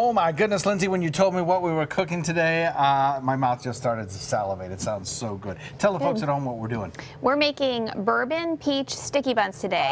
Oh my goodness, Lindsay, when you told me what we were cooking today, my mouth just started to salivate. It sounds so good. Tell the folks at home what we're doing. We're making bourbon peach sticky buns today.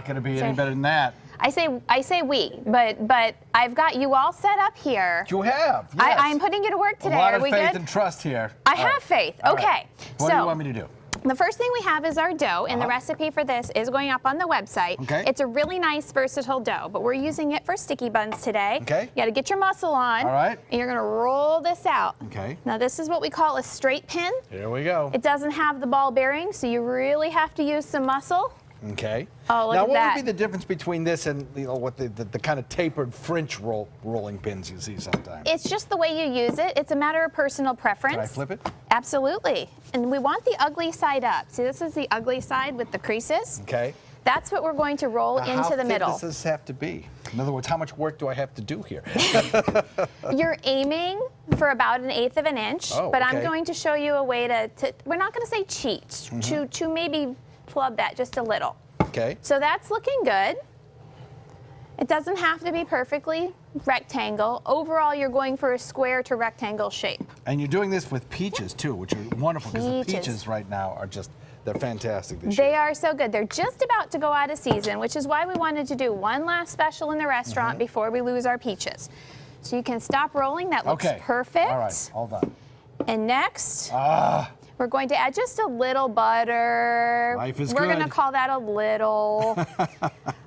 Could it be any better than that? I say we, but I've got you all set up here. You have, yes. I'm putting you to work today. A lot Are of we faith good? and trust here. I have faith. All Okay. right. What do you want me to do? The first thing we have is our dough, and the recipe for this is going up on the website. Okay. It's a really nice, versatile dough, but we're using it for sticky buns today. Okay. You got to get your muscle on. All right. And you're going to roll this out. Okay. Now this is what we call a straight pin. Here we go. It doesn't have the ball bearing, so you really have to use some muscle. Okay. Oh, look now, at what that. would be the difference between this and what the kind of tapered French rolling pins you see sometimes? It's just the way you use it. It's a matter of personal preference. Can I flip it? Absolutely. And we want the ugly side up. See, this is the ugly side with the creases. Okay. That's what we're going to roll into the middle. How thick does this have to be? In other words, how much work do I have to do here? You're aiming for about 1/8 of an inch, but I'm okay. going to show you a way to we're not going to say cheat, to maybe flub that just a little. Okay. So that's looking good. It doesn't have to be perfectly rectangle. Overall, you're going for a square to rectangle shape. And you're doing this with peaches too, which are wonderful because the peaches right now are just, they're fantastic this year. They are so good. They're just about to go out of season, which is why we wanted to do one last special in the restaurant before we lose our peaches. So you can stop rolling. That looks perfect. All right, hold on. And next, we're going to add just a little butter. Life is We're good. going to call that a little.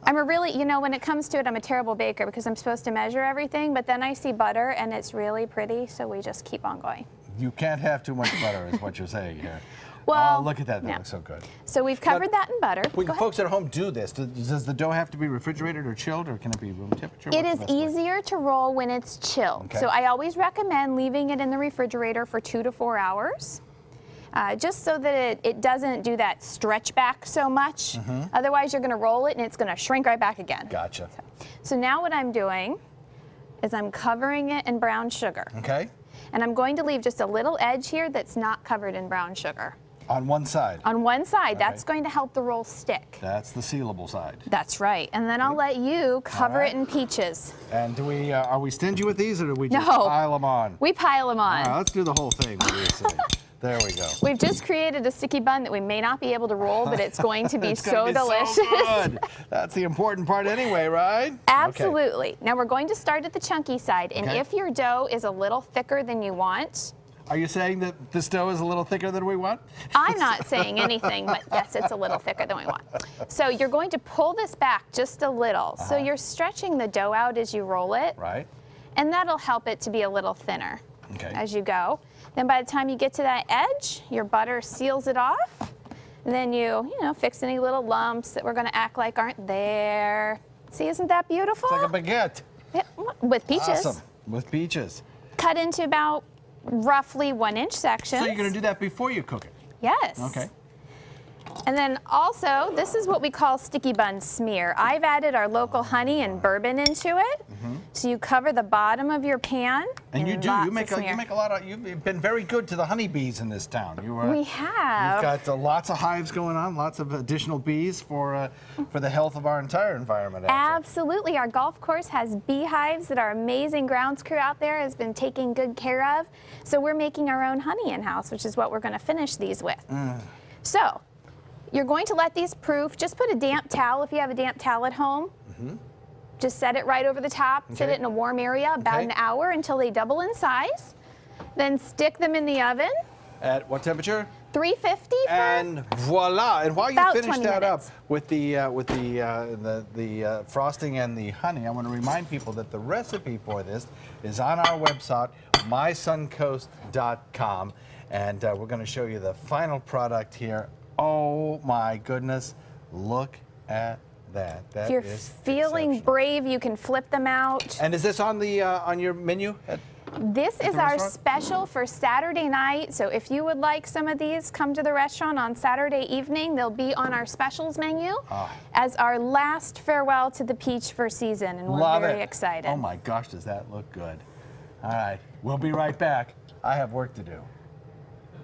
I'm a really, you know, when it comes to it, I'm a terrible baker because I'm supposed to measure everything, but then I see butter and it's really pretty, so we just keep on going. You can't have too much butter is what you're saying here. Well, oh, look at that. That looks so good. So we've covered that in butter. When folks at home do this, does the dough have to be refrigerated or chilled, or can it be room temperature? It is easier to roll when it's chilled. Okay. So I always recommend leaving it in the refrigerator for 2 to 4 hours. Just so that it doesn't do that stretch back so much. Otherwise, you're going to roll it and it's going to shrink right back again. Gotcha. So now what I'm doing is I'm covering it in brown sugar. Okay. And I'm going to leave just a little edge here that's not covered in brown sugar. On one side? On one side. That's going to help the roll stick. That's the sealable side. That's right. And then I'll let you cover it in peaches. And do we, are we stingy with these, or do we just No. pile them on? We pile them on. All right, let's do the whole thing. What do you say? There we go. We've just created a sticky bun that we may not be able to roll, but it's going to be so delicious. So good. That's the important part anyway, right? Absolutely. Okay. Now we're going to start at the chunky side, and Okay. if your dough is a little thicker than you want. Are you saying that this dough is a little thicker than we want? I'm not saying anything, but yes, it's a little thicker than we want. So you're going to pull this back just a little. So you're stretching the dough out as you roll it. Right. And that'll help it to be a little thinner as you go. Then by the time you get to that edge, your butter seals it off. And then you fix any little lumps that we're going to act like aren't there. See, isn't that beautiful? It's like a baguette. Yeah, with peaches. Awesome. With peaches. Cut into about roughly 1-inch sections. So you're going to do that before you cook it? Yes. Okay. And then also, this is what we call sticky bun smear. I've added our local honey and bourbon into it. So you cover the bottom of your pan. And you do. lots You make of smear. a lot of. You've been very good to the honeybees in this town. We have. You've got lots of hives going on, lots of additional bees for the health of our entire environment. Actually. Absolutely. Our golf course has beehives that our amazing grounds crew out there has been taking good care of. So we're making our own honey in-house, which is what we're going to finish these with. So you're going to let these proof. Just put a damp towel if you have a damp towel at home. Just set it right over the top. Sit it in a warm area about an hour until they double in size. Then stick them in the oven. At what temperature? 350 for And voila! And while you about finish 20 that minutes. up with the frosting and the honey, I want to remind people that the recipe for this is on our website, mysuncoast.com, and we're going to show you the final product here. Oh my goodness! Look at that. That If you're is feeling exceptional. brave, you can flip them out. And is this on the on your menu? This is the our restaurant? special for Saturday night. So if you would like some of these, come to the restaurant on Saturday evening. They'll be on our specials menu as our last farewell to the peach for season, and we're very excited. Oh my gosh, does that look good? All right, we'll be right back. I have work to do.